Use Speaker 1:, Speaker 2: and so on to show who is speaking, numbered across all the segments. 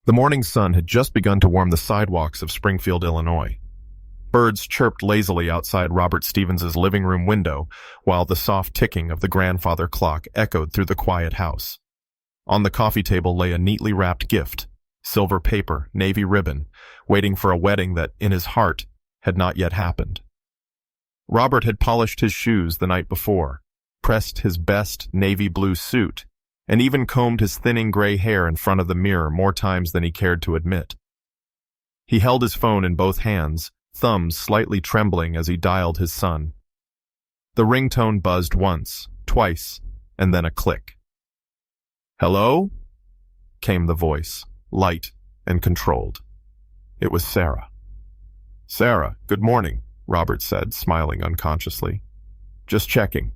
Speaker 1: The morning sun had just begun to warm the sidewalks of Springfield, Illinois. Birds chirped lazily outside Robert Stevens's living room window, while the soft ticking of the grandfather clock echoed through the quiet house. On the coffee table lay a neatly wrapped gift, silver paper, navy ribbon, waiting for a wedding that, in his heart, had not yet happened. Robert had polished his shoes the night before, pressed his best navy blue suit, and even combed his thinning gray hair in front of the mirror more times than he cared to admit. He held his phone in both hands, thumbs slightly trembling as he dialed his son. The ringtone buzzed once, twice, and then a click. "Hello?" came the voice, light and controlled. It was Sarah. "Sarah, good morning," Robert said, smiling unconsciously. "Just checking.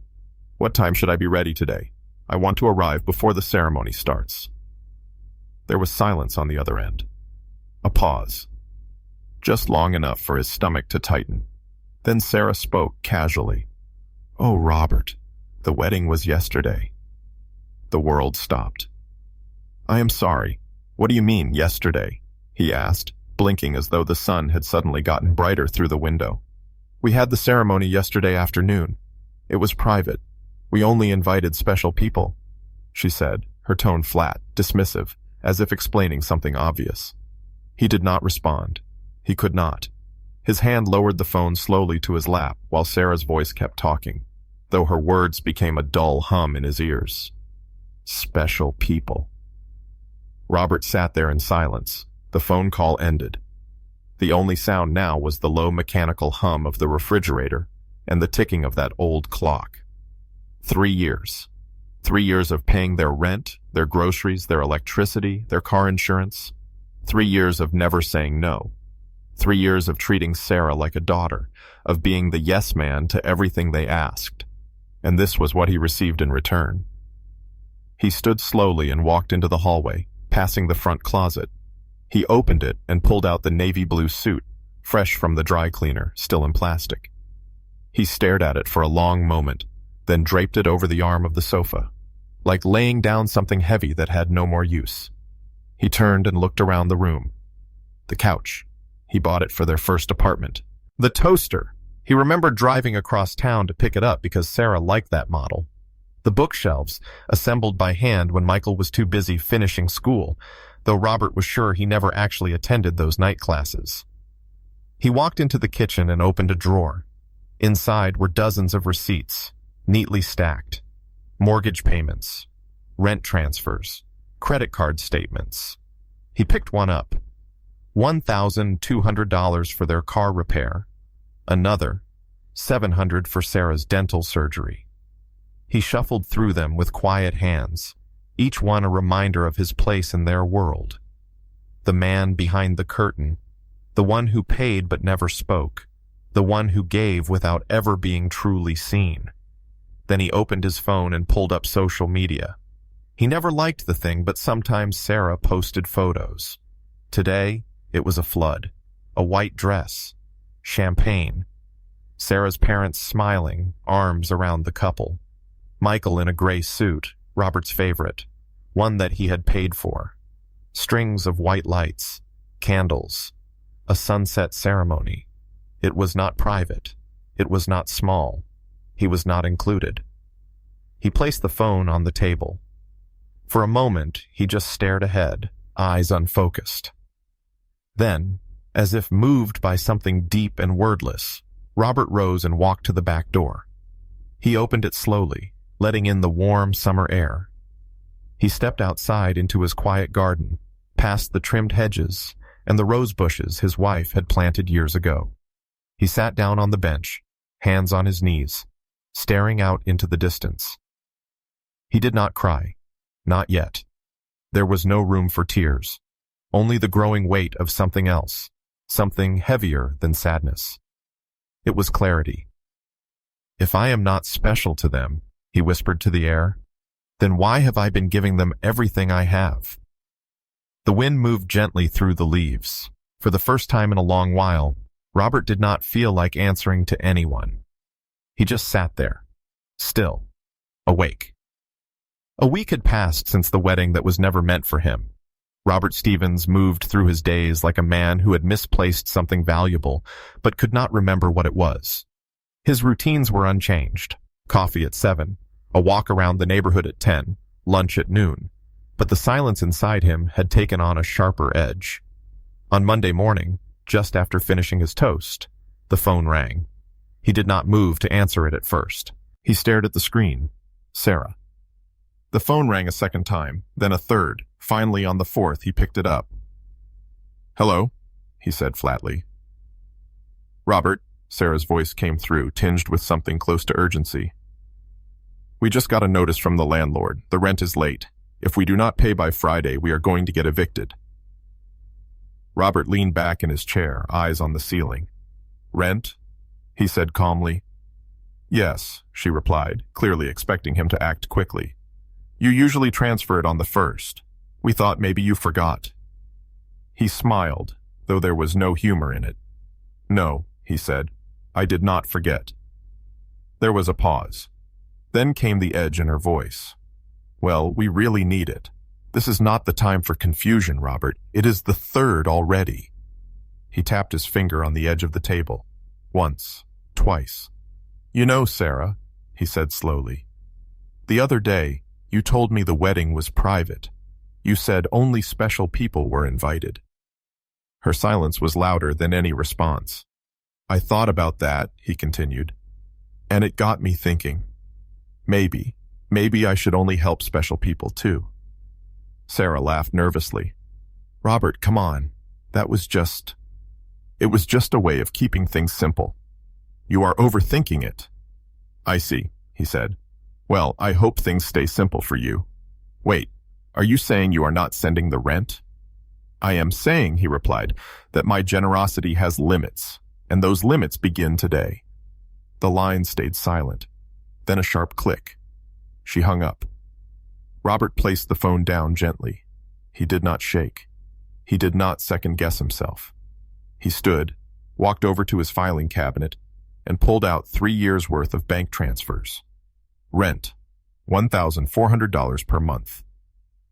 Speaker 1: What time should I be ready today? I want to arrive before the ceremony starts." There was silence on the other end. A pause. Just long enough for his stomach to tighten. Then Sarah spoke casually. "Oh, Robert, the wedding was yesterday." The world stopped. "I am sorry. What do you mean, yesterday?" he asked, blinking as though the sun had suddenly gotten brighter through the window. "We had the ceremony yesterday afternoon. It was private. We only invited special people," she said, her tone flat, dismissive, as if explaining something obvious. He did not respond. He could not. His hand lowered the phone slowly to his lap while Sarah's voice kept talking, though her words became a dull hum in his ears. Special people. Robert sat there in silence. The phone call ended. The only sound now was the low mechanical hum of the refrigerator and the ticking of that old clock. 3 years. 3 years of paying their rent, their groceries, their electricity, their car insurance. 3 years of never saying no. 3 years of treating Sarah like a daughter, of being the yes man to everything they asked. And this was what he received in return. He stood slowly and walked into the hallway, passing the front closet. He opened it and pulled out the navy blue suit, fresh from the dry cleaner, still in plastic. He stared at it for a long moment, then draped it over the arm of the sofa, like laying down something heavy that had no more use. He turned and looked around the room. The couch. He bought it for their first apartment. The toaster. He remembered driving across town to pick it up because Sarah liked that model. The bookshelves, assembled by hand when Michael was too busy finishing school, though Robert was sure he never actually attended those night classes. He walked into the kitchen and opened a drawer. Inside were dozens of receipts, neatly stacked. Mortgage payments, rent transfers, credit card statements. He picked one up. $1,200 for their car repair. Another, $700 for Sarah's dental surgery. He shuffled through them with quiet hands, each one a reminder of his place in their world. The man behind the curtain, the one who paid but never spoke, the one who gave without ever being truly seen. Then he opened his phone and pulled up social media. He never liked the thing, but sometimes Sarah posted photos. Today, it was a flood, a white dress, champagne, Sarah's parents smiling, arms around the couple, Michael in a gray suit, Robert's favorite, one that he had paid for, strings of white lights, candles, a sunset ceremony. It was not private. It was not small. He was not included. He placed the phone on the table. For a moment, he just stared ahead, eyes unfocused. Then, as if moved by something deep and wordless, Robert rose and walked to the back door. He opened it slowly, letting in the warm summer air. He stepped outside into his quiet garden, past the trimmed hedges and the rose bushes his wife had planted years ago. He sat down on the bench, hands on his knees, staring out into the distance. He did not cry. Not yet. There was no room for tears, only the growing weight of something else, something heavier than sadness. It was clarity. "If I am not special to them," he whispered to the air, "then why have I been giving them everything I have?" The wind moved gently through the leaves. For the first time in a long while, Robert did not feel like answering to anyone. He just sat there, still, awake. A week had passed since the wedding that was never meant for him. Robert Stevens moved through his days like a man who had misplaced something valuable, but could not remember what it was. His routines were unchanged. Coffee at 7, a walk around the neighborhood at 10, lunch at noon. But the silence inside him had taken on a sharper edge. On Monday morning, just after finishing his toast, the phone rang. He did not move to answer it at first. He stared at the screen. Sarah. The phone rang a second time, then a third. Finally, on the fourth, he picked it up. "Hello," he said flatly. "Robert," Sarah's voice came through, tinged with something close to urgency. "We just got a notice from the landlord. The rent is late. If we do not pay by Friday, we are going to get evicted." Robert leaned back in his chair, eyes on the ceiling. "Rent?" he said calmly. "Yes," she replied, clearly expecting him to act quickly. "You usually transfer it on the 1st. We thought maybe you forgot." He smiled, though there was no humor in it. "No," he said, "I did not forget." There was a pause. Then came the edge in her voice. "Well, we really need it. This is not the time for confusion, Robert. It is the 3rd already." He tapped his finger on the edge of the table. Once, twice. "You know, Sarah," he said slowly, "the other day, you told me the wedding was private. You said only special people were invited." Her silence was louder than any response. "I thought about that," he continued, "and it got me thinking. Maybe I should only help special people too." Sarah laughed nervously. "Robert, come on. It was just a way of keeping things simple. You are overthinking it." "I see," he said. "Well, I hope things stay simple for you. Wait, are you saying you are not sending the rent?" "I am saying," he replied, "that my generosity has limits, and those limits begin today." The line stayed silent. Then a sharp click. She hung up. Robert placed the phone down gently. He did not shake. He did not second-guess himself. He stood, walked over to his filing cabinet, and pulled out 3 years' worth of bank transfers. Rent, $1,400 per month.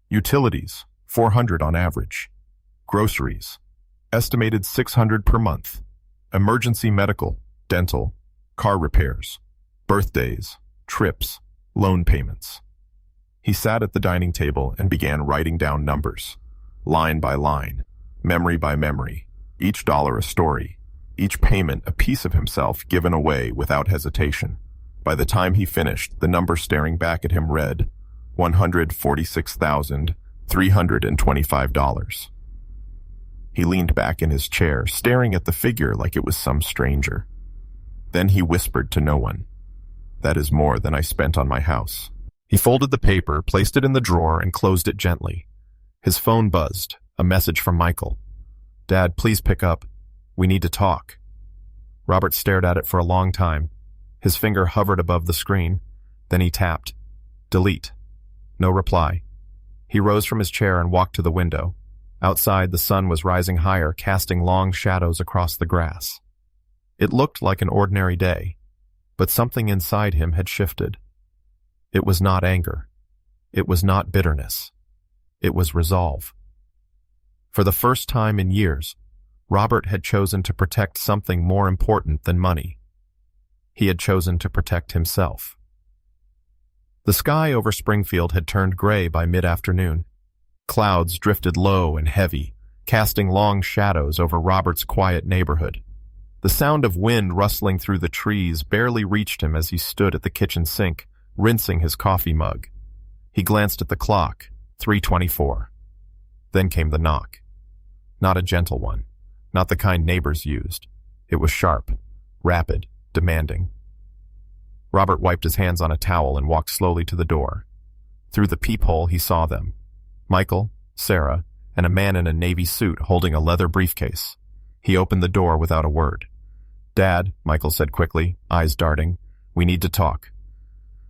Speaker 1: Utilities, $400 on average. Groceries, estimated $600 per month. Emergency medical, dental, car repairs, birthdays, trips, loan payments. He sat at the dining table and began writing down numbers, line by line, memory by memory, each dollar a story, each payment a piece of himself given away without hesitation. By the time he finished, the number staring back at him read $146,325. He leaned back in his chair, staring at the figure like it was some stranger. Then he whispered to no one, "That is more than I spent on my house." He folded the paper, placed it in the drawer, and closed it gently. His phone buzzed, a message from Michael. "Dad, please pick up. We need to talk." Robert stared at it for a long time. His finger hovered above the screen. Then he tapped. Delete. No reply. He rose from his chair and walked to the window. Outside, the sun was rising higher, casting long shadows across the grass. It looked like an ordinary day, but something inside him had shifted. It was not anger. It was not bitterness. It was resolve. For the first time in years, Robert had chosen to protect something more important than money. He had chosen to protect himself. The sky over Springfield had turned gray by mid-afternoon. Clouds drifted low and heavy, casting long shadows over Robert's quiet neighborhood. The sound of wind rustling through the trees barely reached him as he stood at the kitchen sink, rinsing his coffee mug. He glanced at the clock, 3:24. Then came the knock. Not a gentle one, not the kind neighbors used. It was sharp, rapid, demanding. Robert wiped his hands on a towel and walked slowly to the door. Through the peephole he saw them. Michael, Sarah, and a man in a navy suit holding a leather briefcase. He opened the door without a word. "Dad," Michael said quickly, eyes darting, "we need to talk."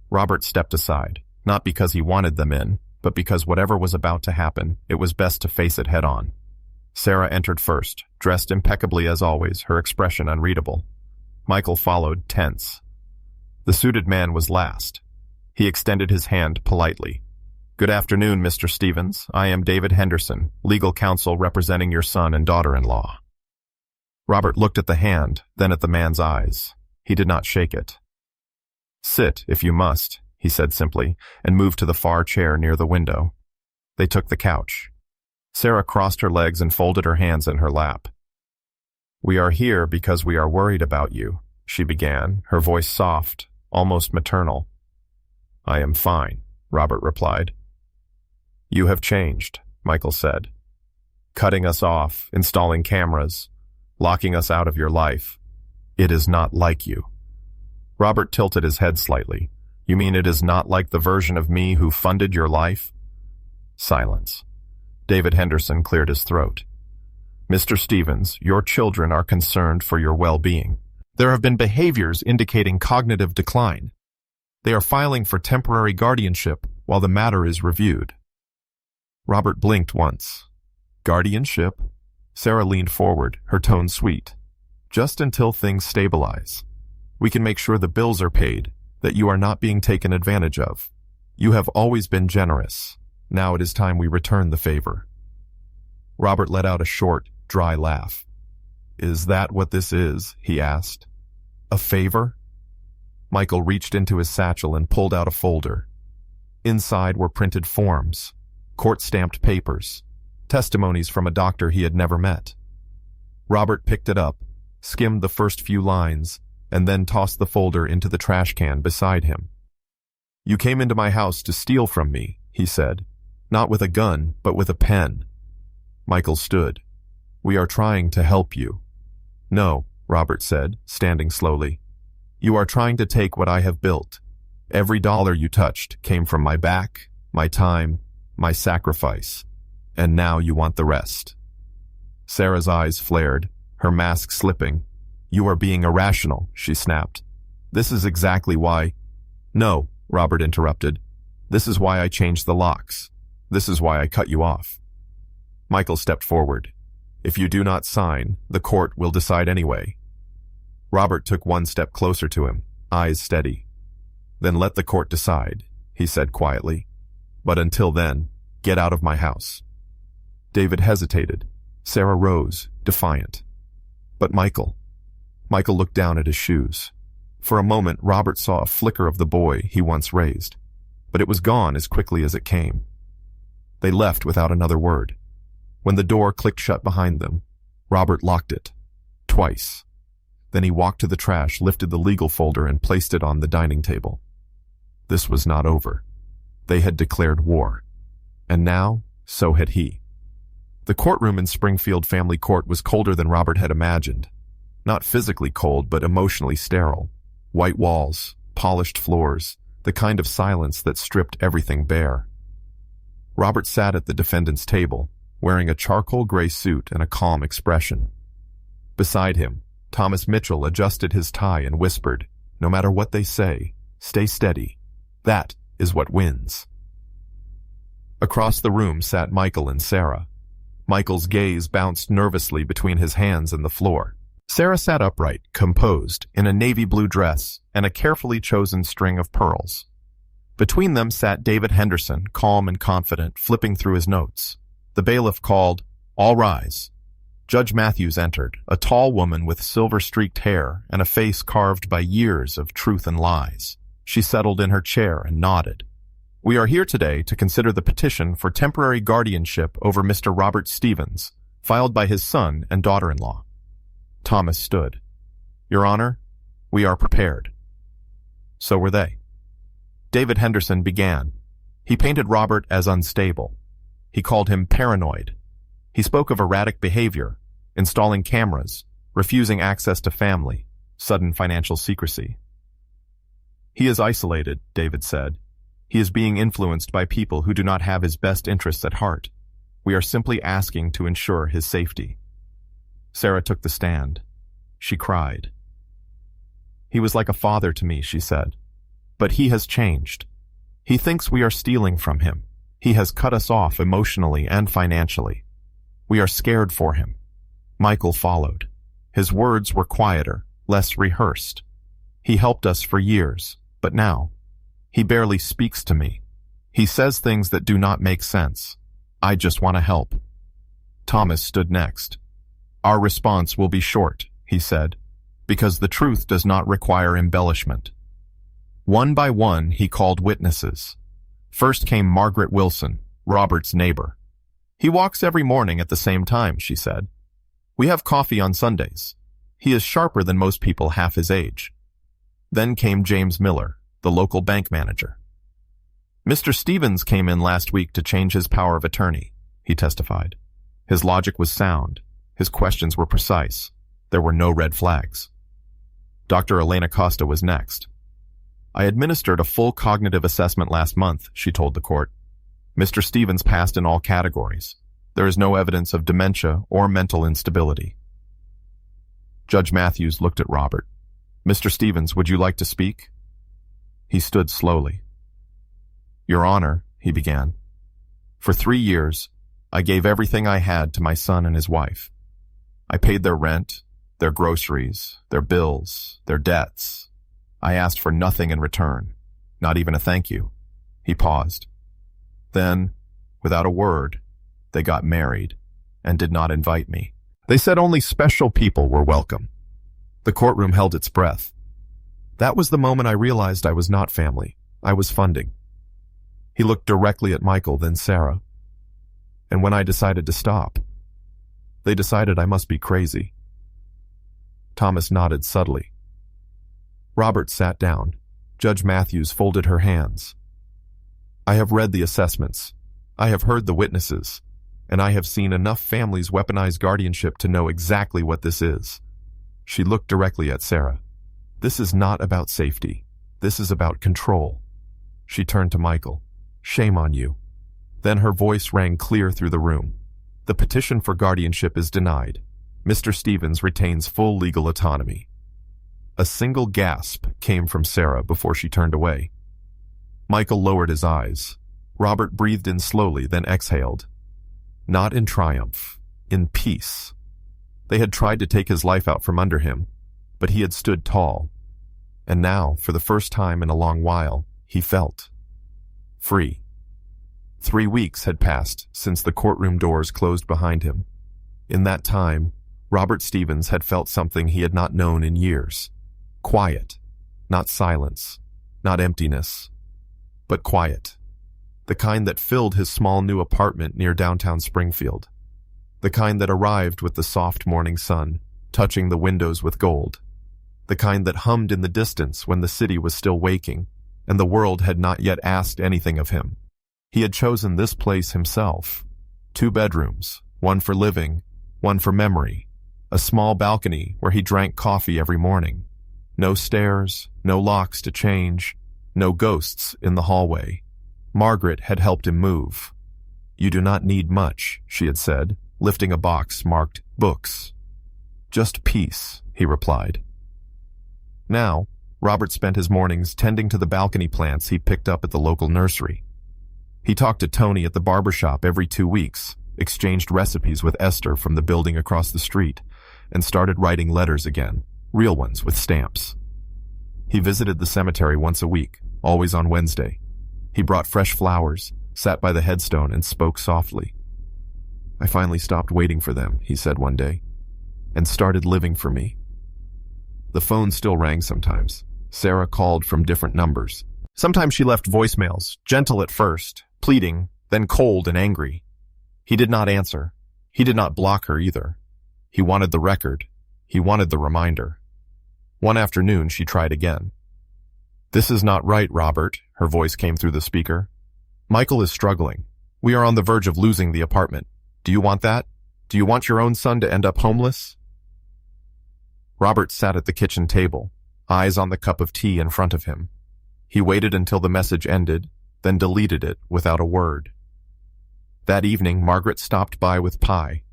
Speaker 1: Robert stepped aside, not because he wanted them in, but because whatever was about to happen, it was best to face it head-on. Sarah entered first, dressed impeccably as always, her expression unreadable. Michael followed, tense. The suited man was last. He extended his hand politely. Good afternoon, Mr. Stevens. I am David Henderson, legal counsel representing your son and daughter-in-law. Robert looked at the hand, then at the man's eyes. He did not shake it. Sit, if you must, he said simply, and moved to the far chair near the window. They took the couch. Sarah crossed her legs and folded her hands in her lap. We are here because we are worried about you, she began, her voice soft, almost maternal. I am fine, Robert replied. You have changed, Michael said. Cutting us off, installing cameras, locking us out of your life. It is not like you. Robert tilted his head slightly. You mean it is not like the version of me who funded your life? Silence. David Henderson cleared his throat. Mr. Stevens, your children are concerned for your well-being. There have been behaviors indicating cognitive decline. They are filing for temporary guardianship while the matter is reviewed. Robert blinked once. Guardianship? Sarah leaned forward, her tone sweet. Just until things stabilize. We can make sure the bills are paid, that you are not being taken advantage of. You have always been generous. Now it is time we return the favor. Robert let out a short, dry laugh. Is that what this is? He asked. A favor? Michael reached into his satchel and pulled out a folder. Inside were printed forms, court-stamped papers, testimonies from a doctor he had never met. Robert picked it up, skimmed the first few lines, and then tossed the folder into the trash can beside him. You came into my house to steal from me, he said, not with a gun, but with a pen. Michael stood. We are trying to help you. No, Robert said, standing slowly. You are trying to take what I have built. Every dollar you touched came from my back, my time, my sacrifice, and now you want the rest. Sarah's eyes flared, her mask slipping. You are being irrational, she snapped. This is exactly why— No, Robert interrupted. This is why I changed the locks. This is why I cut you off. Michael stepped forward. If you do not sign, the court will decide anyway. Robert took one step closer to him, eyes steady. Then let the court decide, he said quietly. But until then, get out of my house. David hesitated. Sarah rose, defiant. But Michael looked down at his shoes. For a moment, Robert saw a flicker of the boy he once raised, but it was gone as quickly as it came. They left without another word. When the door clicked shut behind them, Robert locked it. Twice. Then he walked to the trash, lifted the legal folder, and placed it on the dining table. This was not over. They had declared war. And now, so had he. The courtroom in Springfield Family Court was colder than Robert had imagined. Not physically cold, but emotionally sterile. White walls, polished floors, the kind of silence that stripped everything bare. Robert sat at the defendant's table, wearing a charcoal gray suit and a calm expression. Beside him, Thomas Mitchell adjusted his tie and whispered, "No matter what they say, stay steady. That is what wins." Across the room sat Michael and Sarah. Michael's gaze bounced nervously between his hands and the floor. Sarah sat upright, composed, in a navy blue dress and a carefully chosen string of pearls. Between them sat David Henderson, calm and confident, flipping through his notes. The bailiff called, "All rise." Judge Matthews entered, a tall woman with silver-streaked hair and a face carved by years of truth and lies. She settled in her chair and nodded. We are here today to consider the petition for temporary guardianship over Mr. Robert Stevens, filed by his son and daughter-in-law. Thomas stood. Your Honor, we are prepared. So were they. David Henderson began. He painted Robert as unstable. He called him paranoid. He spoke of erratic behavior, installing cameras, refusing access to family, sudden financial secrecy. He is isolated, David said. He is being influenced by people who do not have his best interests at heart. We are simply asking to ensure his safety. Sarah took the stand. She cried. He was like a father to me, she said. But he has changed. He thinks we are stealing from him. He has cut us off emotionally and financially. We are scared for him. Michael followed. His words were quieter, less rehearsed. He helped us for years, but now, he barely speaks to me. He says things that do not make sense. I just want to help. Thomas stood next. Our response will be short, he said, because the truth does not require embellishment. One by one, he called witnesses. First came Margaret Wilson, Robert's neighbor. He walks every morning at the same time, she said. We have coffee on Sundays. He is sharper than most people half his age. Then came James Miller, the local bank manager. Mr. Stevens came in last week to change his power of attorney, he testified. His logic was sound. His questions were precise. There were no red flags. Dr. Elena Costa was next. I administered a full cognitive assessment last month, she told the court. Mr. Stevens passed in all categories. There is no evidence of dementia or mental instability. Judge Matthews looked at Robert. Mr. Stevens, would you like to speak? He stood slowly. Your Honor, he began. For 3 years, I gave everything I had to my son and his wife. I paid their rent, their groceries, their bills, their debts. I asked for nothing in return, not even a thank you. He paused. Then, without a word, they got married and did not invite me. They said only special people were welcome. The courtroom held its breath. That was the moment I realized I was not family. I was funding. He looked directly at Michael, then Sarah. And when I decided to stop, they decided I must be crazy. Thomas nodded subtly. Robert sat down. Judge Matthews folded her hands. I have read the assessments. I have heard the witnesses. And I have seen enough families weaponize guardianship to know exactly what this is. She looked directly at Sarah. This is not about safety. This is about control. She turned to Michael. Shame on you. Then her voice rang clear through the room. The petition for guardianship is denied. Mr. Stevens retains full legal autonomy. A single gasp came from Sarah before she turned away. Michael lowered his eyes. Robert breathed in slowly, then exhaled. Not in triumph, in peace. They had tried to take his life out from under him, but he had stood tall. And now, for the first time in a long while, he felt free. 3 weeks had passed since the courtroom doors closed behind him. In that time, Robert Stevens had felt something he had not known in years. Quiet, not silence, not emptiness, but quiet. The kind that filled his small new apartment near downtown Springfield. The kind that arrived with the soft morning sun, touching the windows with gold. The kind that hummed in the distance when the city was still waking, and the world had not yet asked anything of him. He had chosen this place himself. 2 bedrooms, one for living, one for memory. A small balcony where he drank coffee every morning. No stairs, no locks to change, no ghosts in the hallway. Margaret had helped him move. You do not need much, she had said, lifting a box marked books. Just peace, he replied. Now, Robert spent his mornings tending to the balcony plants he picked up at the local nursery. He talked to Tony at the barber shop every 2 weeks, exchanged recipes with Esther from the building across the street, and started writing letters again, real ones with stamps. He visited the cemetery once a week, always on Wednesday. He brought fresh flowers, sat by the headstone, and spoke softly. I finally stopped waiting for them, he said one day, and started living for me. The phone still rang sometimes. Sarah called from different numbers. Sometimes she left voicemails, gentle at first, pleading, then cold and angry. He did not answer. He did not block her either. He wanted the record. He wanted the reminder. One afternoon, she tried again. This is not right, Robert, her voice came through the speaker. Michael is struggling. We are on the verge of losing the apartment. Do you want that? Do you want your own son to end up homeless? Robert sat at the kitchen table, eyes on the cup of tea in front of him. He waited until the message ended, then deleted it without a word. That evening, Margaret stopped by with pie.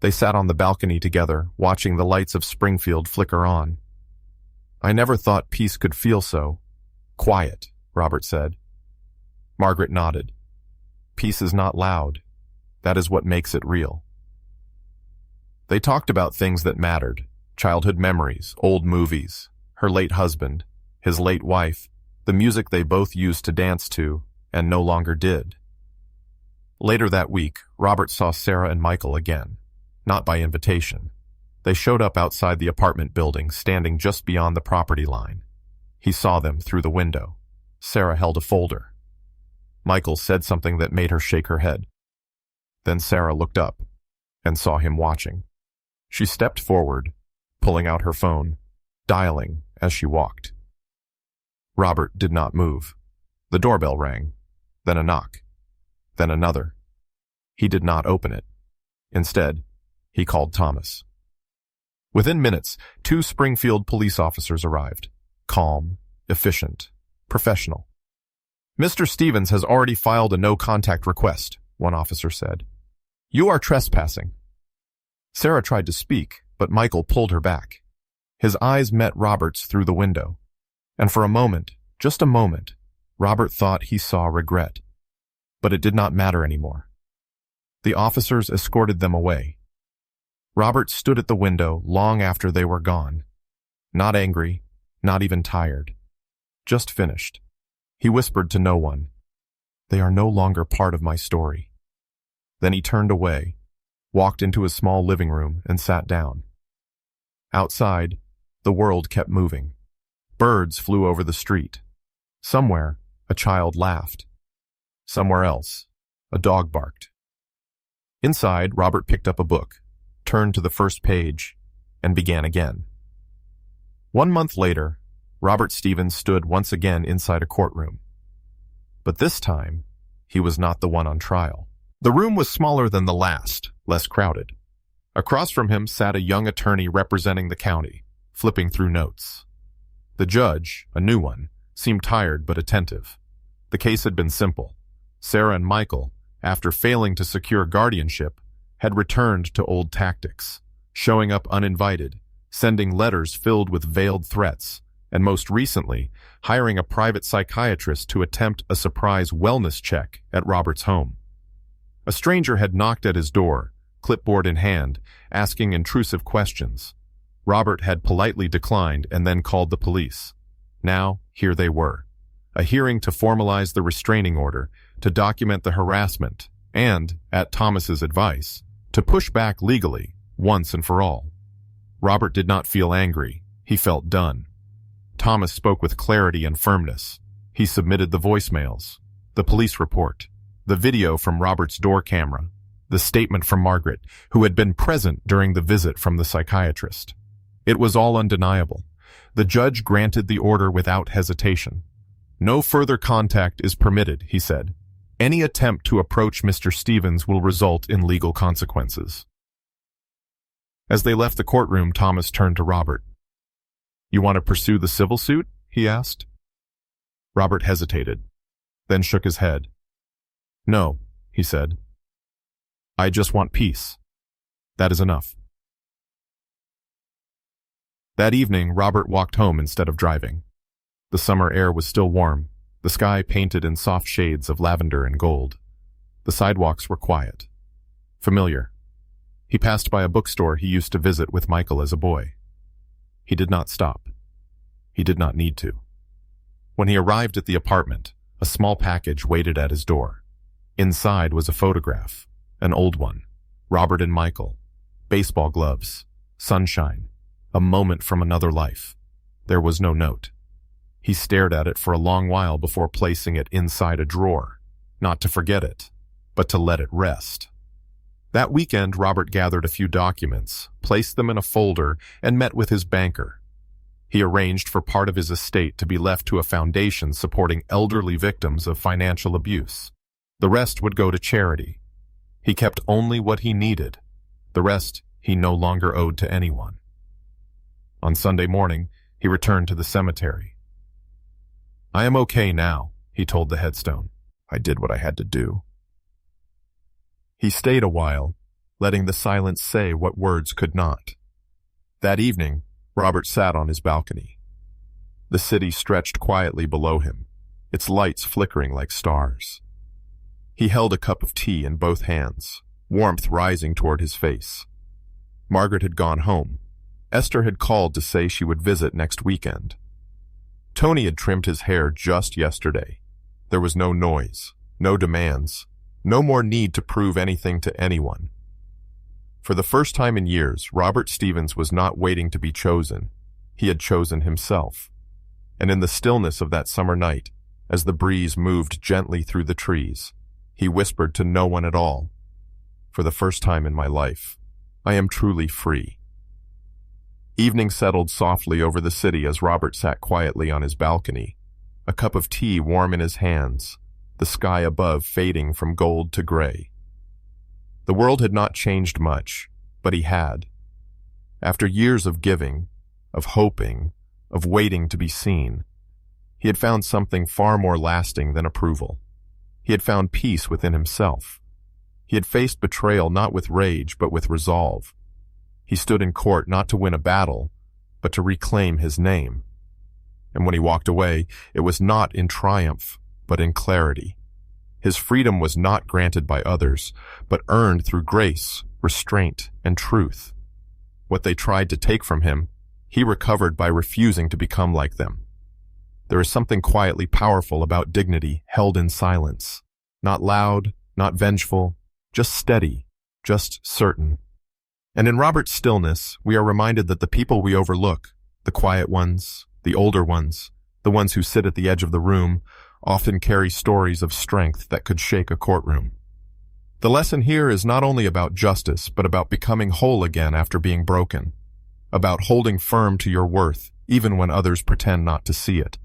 Speaker 1: They sat on the balcony together, watching the lights of Springfield flicker on. I never thought peace could feel so quiet, Robert said. Margaret nodded. Peace is not loud. That is what makes it real. They talked about things that mattered, childhood memories, old movies, her late husband, his late wife, the music they both used to dance to, and no longer did. Later that week, Robert saw Sarah and Michael again, not by invitation. They showed up outside the apartment building, standing just beyond the property line. He saw them through the window. Sarah held a folder. Michael said something that made her shake her head. Then Sarah looked up and saw him watching. She stepped forward, pulling out her phone, dialing as she walked. Robert did not move. The doorbell rang, then a knock, then another. He did not open it. Instead, he called Thomas. Within minutes, 2 Springfield police officers arrived. Calm, efficient, professional. "Mr. Stevens has already filed a no-contact request," one officer said. "You are trespassing." Sarah tried to speak, but Michael pulled her back. His eyes met Robert's through the window, and for a moment, just a moment, Robert thought he saw regret. But it did not matter anymore. The officers escorted them away. Robert stood at the window long after they were gone. Not angry, not even tired. Just finished. He whispered to no one, "They are no longer part of my story." Then he turned away, walked into his small living room, and sat down. Outside, the world kept moving. Birds flew over the street. Somewhere, a child laughed. Somewhere else, a dog barked. Inside, Robert picked up a book, turned to the first page, and began again. 1 month later, Robert Stevens stood once again inside a courtroom. But this time, he was not the one on trial. The room was smaller than the last, less crowded. Across from him sat a young attorney representing the county, flipping through notes. The judge, a new one, seemed tired but attentive. The case had been simple. Sarah and Michael, after failing to secure guardianship, had returned to old tactics, showing up uninvited, sending letters filled with veiled threats, and most recently, hiring a private psychiatrist to attempt a surprise wellness check at Robert's home. A stranger had knocked at his door, clipboard in hand, asking intrusive questions. Robert had politely declined and then called the police. Now, here they were. A hearing to formalize the restraining order, to document the harassment, and, at Thomas's advice, to push back legally, once and for all. Robert did not feel angry. He felt done. Thomas spoke with clarity and firmness. He submitted the voicemails, the police report, the video from Robert's door camera, the statement from Margaret, who had been present during the visit from the psychiatrist. It was all undeniable. The judge granted the order without hesitation. "No further contact is permitted," he said. "Any attempt to approach Mr. Stevens will result in legal consequences." As they left the courtroom, Thomas turned to Robert. "You want to pursue the civil suit?" he asked. Robert hesitated, then shook his head. "No," he said. "I just want peace. That is enough." That evening, Robert walked home instead of driving. The summer air was still warm, the sky painted in soft shades of lavender and gold. The sidewalks were quiet, familiar. He passed by a bookstore he used to visit with Michael as a boy. He did not stop. He did not need to. When he arrived at the apartment, a small package waited at his door. Inside was a photograph, an old one, Robert and Michael, baseball gloves, sunshine, a moment from another life. There was no note. He stared at it for a long while before placing it inside a drawer, not to forget it, but to let it rest. That weekend, Robert gathered a few documents, placed them in a folder, and met with his banker. He arranged for part of his estate to be left to a foundation supporting elderly victims of financial abuse. The rest would go to charity. He kept only what he needed. The rest he no longer owed to anyone. On Sunday morning, he returned to the cemetery. "I am okay now," he told the headstone. "I did what I had to do." He stayed a while, letting the silence say what words could not. That evening, Robert sat on his balcony. The city stretched quietly below him, its lights flickering like stars. He held a cup of tea in both hands, warmth rising toward his face. Margaret had gone home. Esther had called to say she would visit next weekend. Tony had trimmed his hair just yesterday. There was no noise, no demands, no more need to prove anything to anyone. For the first time in years, Robert Stevens was not waiting to be chosen. He had chosen himself. And in the stillness of that summer night, as the breeze moved gently through the trees, he whispered to no one at all, "For the first time in my life, I am truly free." Evening settled softly over the city as Robert sat quietly on his balcony, a cup of tea warm in his hands, the sky above fading from gold to gray. The world had not changed much, but he had. After years of giving, of hoping, of waiting to be seen, he had found something far more lasting than approval. He had found peace within himself. He had faced betrayal not with rage, but with resolve. He stood in court not to win a battle, but to reclaim his name. And when he walked away, it was not in triumph, but in clarity. His freedom was not granted by others, but earned through grace, restraint, and truth. What they tried to take from him, he recovered by refusing to become like them. There is something quietly powerful about dignity held in silence. Not loud, not vengeful, just steady, just certain. And in Robert's stillness, we are reminded that the people we overlook, the quiet ones, the older ones, the ones who sit at the edge of the room, often carry stories of strength that could shake a courtroom. The lesson here is not only about justice, but about becoming whole again after being broken, about holding firm to your worth, even when others pretend not to see it.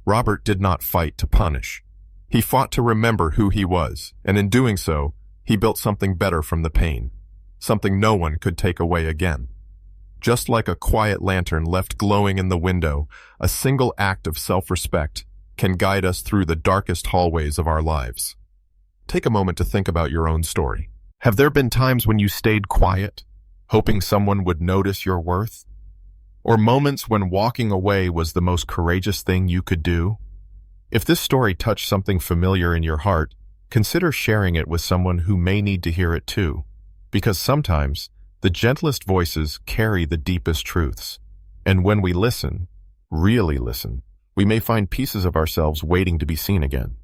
Speaker 1: Robert did not fight to punish. He fought to remember who he was, and in doing so, he built something better from the pain, something no one could take away again. Just like a quiet lantern left glowing in the window, a single act of self-respect can guide us through the darkest hallways of our lives. Take a moment to think about your own story. Have there been times when you stayed quiet, hoping someone would notice your worth? Or moments when walking away was the most courageous thing you could do? If this story touched something familiar in your heart, consider sharing it with someone who may need to hear it too, because sometimes the gentlest voices carry the deepest truths. And when we listen, really listen, we may find pieces of ourselves waiting to be seen again.